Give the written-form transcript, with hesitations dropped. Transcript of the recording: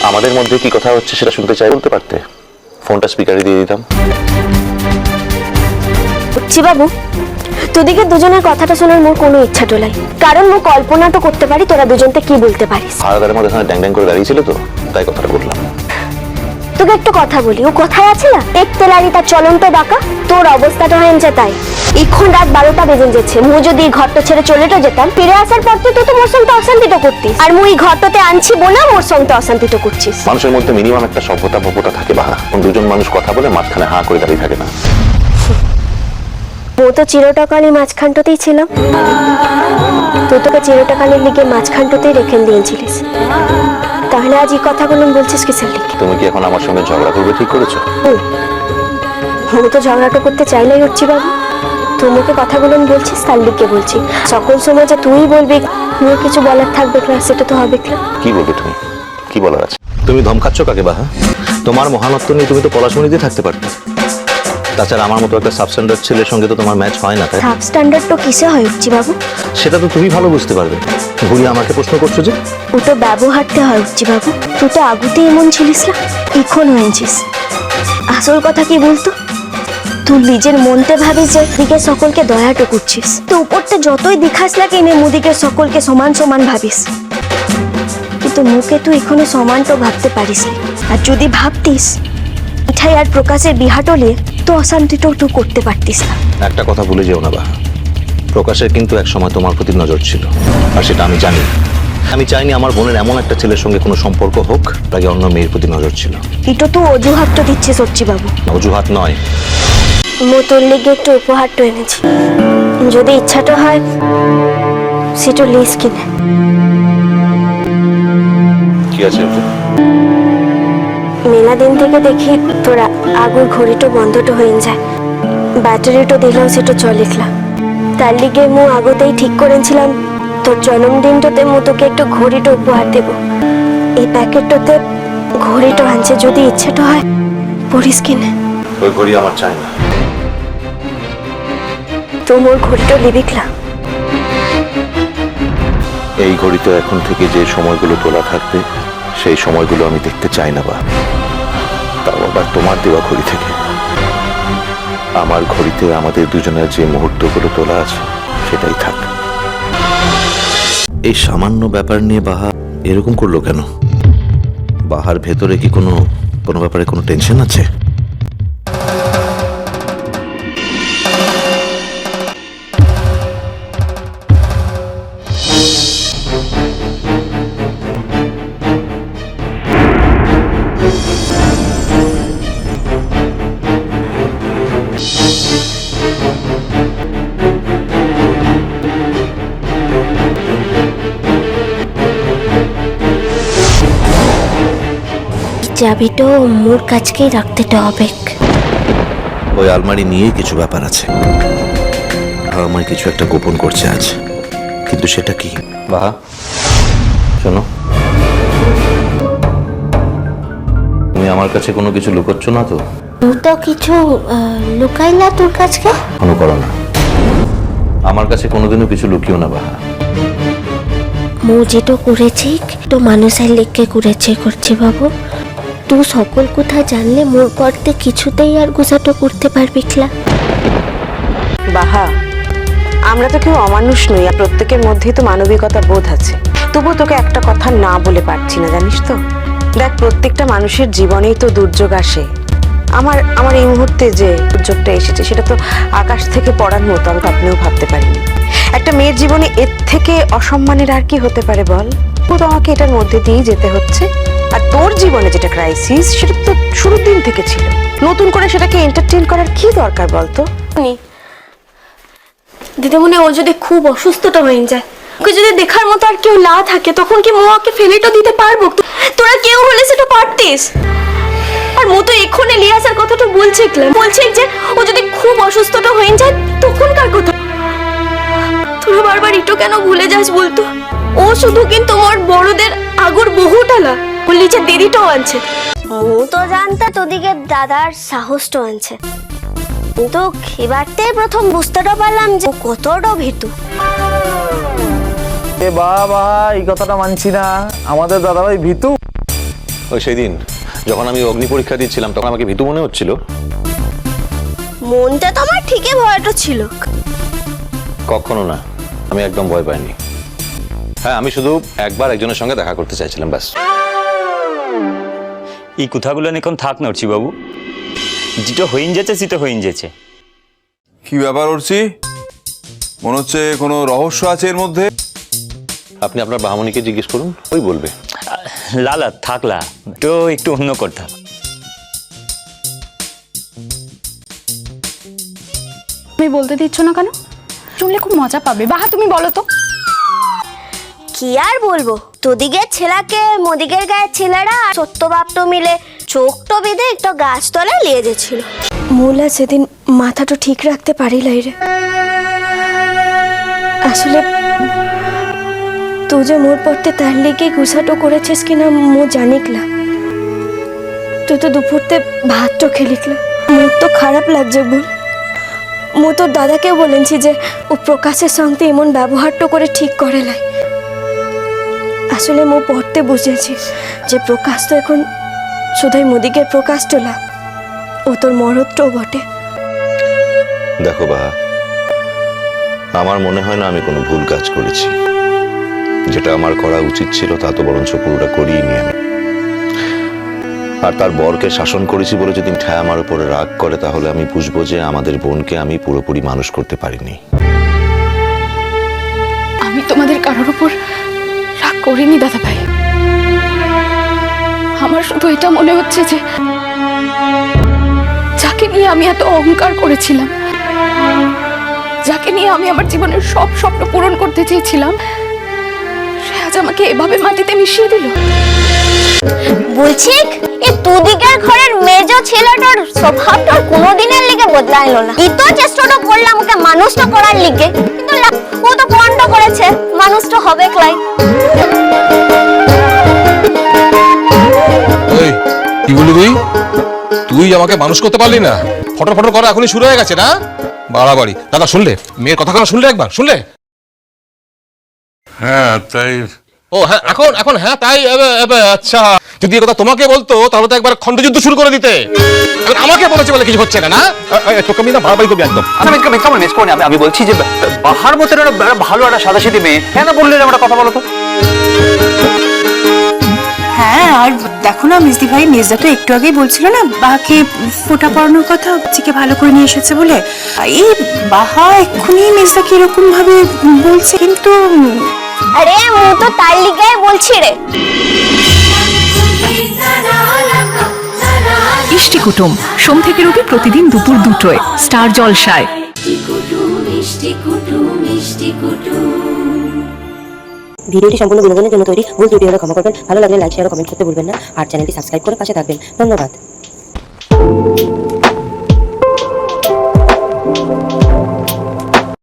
আমাদের মধ্যে কি কথা হচ্ছে সেটা শুনতে চাই বলতে পারতে, ফোনটা স্পিকারে দিয়ে দিতাম। বাবু, তোদিকে দুজনের কথাটা শোনার মোর কোনো ইচ্ছা টোলাই, কারণ মো কল্পনা তো করতে পারি তোরা দুজনতে কি বলতে পারিস। আলাদার মধ্যে ড্যাং ড্যাং করে দাঁড়িয়েছিল তো, তাই কথাটা বললাম। তোকে একটু কথা বলি, ও কথায় আছে না, এক তেলারি তার চলন্ত ডাকা, তোর অবস্থাটা হয়েছে তাই। এখন রাত 12টা বেজে যাচ্ছে, মু যদি এই ঘরটা ছেড়ে চলেটা যেতাম, ফিরে আসার পর তুই তো মোর সঙ্গে অশান্তিটা করতিস, আর মুই এই ঘরটাতে আনছি বলে মোর সঙ্গে অশান্তিটা করছিস। মানুষের মধ্যে মিনিমাম একটা সভ্যতা থাকে বাহা, দুজন মানুষ কথা বলে মাঝখানে হাঁ করে দাঁড়িয়ে থাকে না। ও তো চিরটাকালই মাঝখানটাতেই ছিলাম, তুই তোকে চিরটাকালের লিগে মাঝখানটাতেই রেখে দিয়েছিলিস, তাহলে আজ এই কথাগুলো বলছিস কিসের লিগে? তুমি কি এখন আমার সঙ্গে ঝগড়া করবে ঠিক করেছো? ও তো ঝগড়াটা করতে চাইলেই হচ্ছি বাবু, তোমাকে কথাগুলো বলছিস তার লিগে বলছি, সকল সময় যে তুই বলবি মোর কিছু বলার থাকবে না সেটা তো হবে না। কি বলবে তুমি, কি বলার আছে? তুমি ধমকাচ্ছ কাকে বাহা? তোমার মহানত্ব নিয়ে তুমি তো পলাশমণিতে থাকতে পারতে। তাছাড়া আমার মতো একটা সাবস্ট্যান্ডার্ড ছেলের সঙ্গে তো তোমার ম্যাচ হয় না, তাই? সাবস্ট্যান্ডার্ড তো কিসে হয় উচ্চি বাবু? সেটা তো তুমি ভালো বুঝতে পারবে। ঘুরিয়ে আমাকে প্রশ্ন করছো যে? ও তো ব্যবহারতে হয় উচ্চি বাবু, তুই তো আগুতেই এমন ছিলিস না, এখন হয়েছিস। আসল কথা কি বলতো, তুই নিজের মনতে ভাবিস যে দিকে সকলকে দয়াটা করছিস, তো উপরতে যতই দেখাস না কেন মুদিকে সকলকে সমান সমান ভাবিস, কিন্তু মুখে তুই এখনো সমানটা ভাবতে পারিস না। আর যদি ভাবতিস মিঠাই আর প্রকাশের বিহাটলে তো অশান্তিটাও তুই করতে পারতিস না। একটা কথা ভুলে যেও না বাহা, প্রকাশের কিন্তু এক সময় তোমার প্রতি নজর ছিল, আর সেটা আমি জানি। আমি চাইনি আমার বোনের এমন একটা ছেলের সঙ্গে কোনো সম্পর্ক হোক, তাকে অন্য মেয়ের প্রতি নজর ছিল। এটা তো অজুহাতটা দিচ্ছিস হচ্ছি বাবু। অজুহাত নয়। মোতর লেগে একটু উপহারটা এনেছি, যদি ইচ্ছাটা হয় সেটা লিস কিনে। কি আছে ওতে? মেলা দিন থেকে দেখি তোরা আগুর ঘড়িটা বন্ধটা হয়ে যায়, ব্যাটারিটা দিলাম সেটা চলিখলা, তার লিগে মু আগতেই ঠিক করেছিলাম তোর জন্মদিনটাতে মু তোকে একটু ঘড়িটা উপহার দেব। এই প্যাকেটটাতে ঘড়িটা আনছে, যদি ইচ্ছাটা হয় পড়িস কিনে। ওই ঘড়ি আমার চাই না। তো মোর ঘড়িটা লিবিকলা। এই ঘড়িতে এখন থেকে যে সময়গুলো তোলা থাকবে সেই সময়গুলো আমি দেখতে চাই না বা, তাও আবার তোমার দেওয়া ঘড়ি থেকে। আমার ঘড়িতে আমাদের দুজনের যে মুহূর্তগুলো তোলা আছে সেটাই থাক। এই সামান্য ব্যাপার নিয়ে বাহা এরকম করলো কেন? বাহার ভেতরে কি কোনো ব্যাপারে কোনো টেনশন আছে? চাবিটা মোর কাছকেই রাখতে হবে। ওই আলমারি নিয়ে কিছু ব্যাপার আছে, আমার কিছু একটা গোপন করছে আজ, কিন্তু সেটা কি? বাহা শোনো, তুমি আমার কাছে কোনো কিছু লুকোচ্ছ না তো? তুই তো কিছু লুকাই না তোর কাছকে। কোনো করো না, আমার কাছে কোনোদিনও কিছু লুকিও না বাহা। মু যেটা করেছি তো মানুষের লেখকে করছি বাবু, তুই সকল কথা জানলে মোর করতে কিছুতেই আর গুছাটো করতে পারবি না। বাহা, আমরা তো কেউ অমানুষ নই, আর প্রত্যেকের মধ্যেই তো মানবিকতা বোধ আছে, তবুও তোকে একটা কথা না বলে পারছি না, জানিস তো। দেখ, প্রত্যেকটা মানুষের জীবনেই তো দুর্যোগ আসে। আমার এই মুহূর্তে যে দুর্যোগটা এসেছে সেটা তো আকাশ থেকে পড়ার মতো, আমি আপনিও ভাবতে পারিনি। একটা মেয়ের জীবনে এর থেকে অসম্মানের আর কি হতে পারে বল? তো আমাকে এটার মধ্যে দিয়েই যেতে হচ্ছে। আর তোর জীবনে যেটা ক্রাইসিস সেটা তো শুরুর দিন থেকে ছিল, নতুন করে সেটাকে এন্টারটেইন করার কি দরকার বলতো? দিদিমণি, ও যদি খুব অসুস্থটা হয়ে যায়, ওকে যদি দেখার মতো আর কেউ না থাকে, তখন কি মোয়াকে ফেলেটা দিতে পারবো? তোরা কেউ হলে সেটা পারতিস। আর মো তো এক্ষুনি লিয়াসার কথাটা বলছে যে ও যদি খুব অসুস্থটা হয়ে যায় তখনকার কথা। তোরা বারবার ইটো কেন ভুলে যাস বলতো? ও শুধু কিন্তু মোর বড়দের আগুর বহুটালা, ওর নিচে দিদিটাও আনছে। মু তো জানতা তোদিকে দাদার সাহসটা আনছে, কিন্তু এবারতে প্রথম বুঝতেটা পারলাম যে কতটা ভীতু। এ বাবা, এই কথাটা মানছি না, আমাদের দাদাভাই ভীতু। ওই সেই দিন যখন আমি অগ্নি পরীক্ষা দিচ্ছিলাম তখন আমাকে ভীতু মনে হচ্ছিল। মনটা তো আমার ঠিকই ভয়টা ছিল। কখনো না, আমি একদম ভয় পাইনি। হ্যাঁ, আমি শুধু একবার একজনের সঙ্গে দেখা করতে চাইছিলাম, ব্যাস। এই কথাগুলো এখন থাক না অর্চি বাবু, যেটা হইন যাচ্ছে সেটা হইন যাচ্ছে। কি ব্যাপার অর্চি? মনে হচ্ছে কোনো রহস্য আছে এর মধ্যে। আপনি আপনার বাহামণিকে জিজ্ঞেস করুন, ওই বলবে। লালা থাকলা তো একটু অন্য কথা। তুমি বলতে দিচ্ছ না কেন? শুনলে খুব মজা পাবে। বাহা তুমি বলো তো। কি আর বলবো, তোদিকের ছেলাকে মোদিকের গায়ের ছেলেরা সত্যবাপ্ত মিলে চোখটো বেঁধে একটা গাছতলায় লিয়ে গেছিল। মোলা সেদিন মাথাটা ঠিক রাখতে পারিলাই রে। আসলে তুই যে মোর পড়তে তার লেগে গুছাটো করেছিস কিনা মো জানিকলা। তুই তো দুপুরতে ভাতটা খেলিকলা, মোর তো খারাপ লাগছে বল। মো তোর দাদাকেও বলেছি যে ও প্রকাশের সঙ্গে এমন ব্যবহারটা করে ঠিক করে লাই। আসলে মো পড়তে বুঝেছি যে প্রকাশ তো এখন শুধুই মোদিকের প্রকাশ তোলা, ও তোর মরদটাও বটে। দেখো বাহা, আমার মনে হয় না আমি কোনো ভুল কাজ করেছি। যেটা আমার করা উচিত ছিল তা তো বরঞ্চ পুরোটা করিনি আমি। আর তার বরকে শাসন করেছি বলে যদি ঠ্যা আমার উপরে রাগ করে, তাহলে আমি বুঝবো যে আমাদের বোনকে আমি পুরোপুরি মানুষ করতে পারিনি। আমি তোমাদের কারোর উপর রাগ করিনি দাদা ভাই। আমার শুধু এটা মনে হচ্ছে যে যাকে নিয়ে আমি এত অহংকার করেছিলাম, যাকে নিয়ে আমি আমার জীবনের সব স্বপ্ন পূরণ করতে চেয়েছিলাম, সে আজ আমাকে এভাবে মাটিতে মিশিয়ে দিল। বলছি এ তোদিকের ঘরের মেজ ছেলেটার স্বভাবটা কোনোদিনের লিগে বদলাইলো না। ই তো চেষ্টাটা করলাম ওকে মানুষটা করার লিগে, কিন্তু ও তো পণ্ড করেছে, মানুষটা হবে ক্লাই। এই কি বলি তুই? তুই আমাকে মানুষ করতে পারলি না? ফটো ফটো করা এখনই শুরু হয়ে গেছে না? বাড়াবাড়ি। দাদা শুনলে মেয়ের কথা শুনলে? একবার শুনলে? হ্যাঁ তাই। ও হ্যাঁ, এখন এখন হ্যাঁ তাই। আচ্ছা, যদি কথা তোমাকে বলতো তাহলে তো একবার খণ্ডযুদ্ধ শুরু করে দিতে। এখন আমাকে বলেছে বলে কিছু হচ্ছে না। না তোকে আমি না বাড়াবাড়ি করবি একদম। আমি বলছি যে বাহার মতো ভালো একটা সাদাসিধে মেয়ে, কেন বললেন একটা কথা বলো তো? হ্যাঁ, আর দেখো না মিসদি ভাই, মির্জা তো একটু আগেই বলছিল না বাহাকে ফোঁটা পড়ানোর কথা, চিকে ভালো করে নিয়ে এসেছে বলে। এই বাহা এক্ষুনি মির্জাকে এরকম ভাবে বলছে, কিন্তু আরে ও তো তার লিগাই বলছি রে। ইষ্টি কুটুম সোম থেকে রবি প্রতিদিন দুপুর 2টায় স্টার জলসায়। ভিডিওটি সম্পূর্ণ বিনোদনের জন্য তৈরি, ভুল ত্রুটি হলে ক্ষমা করবেন। ভালো লাগলে লাইক শেয়ার ও কমেন্ট করতে ভুলবেন না, আর চ্যানেলটি সাবস্ক্রাইব করে পাশে থাকবেন। ধন্যবাদ।